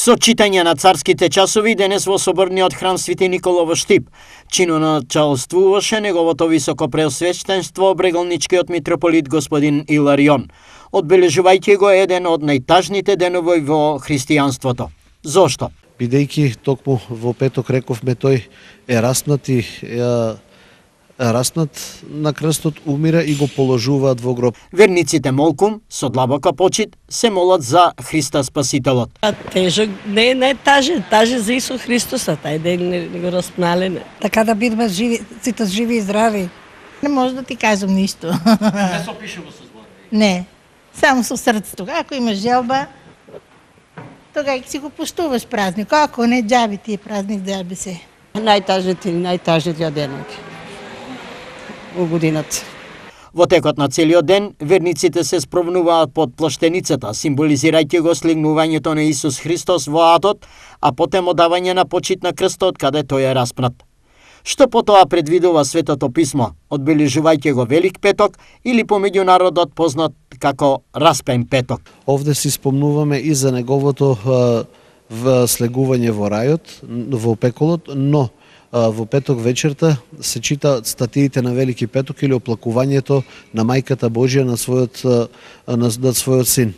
Со читање на царските часови денес во соборниот храм Свети Никола во Штип чиноначалствуваше неговото високо преосвещенство брегалничкиот митрополит господин Иларион, одбележувајќи го еден од најтажните денови во христијанството. Зошто? Бидејќи токму во петок рековме тој е раснат на крстот, умира и го положуваат во гроб. Верниците молкум со длабока почит се молат за Христа Спасителот. Тежок не таже за Исус Христоса, тај ден не го распналеме. Така да бидеме живи, сите живи и здрави. Не може да ти кажам ништо. Не се опишува со зборови. Не, само со срцето. Ако имаш желба, тогава си го поштуваш празник. Ако не, џаби ти е празник, џаби се. Најтажниот денек во годината. Во текот на целиот ден, верниците се спровнуваат под плаштеницата, символизирајќи го слегнувањето на Исус Христос во адот, а потем одавање на почит на крстот каде тој е распнат. Што потоа предвидува Светото писмо, одбележувајќи го Велик петок или по меѓународот познат како Распен петок? Овде си спомнуваме и за неговото слегување во рајот, во пеколот, но во петок вечерта се читаат статиите на Велики петок или оплакувањето на мајката Божја на својот син.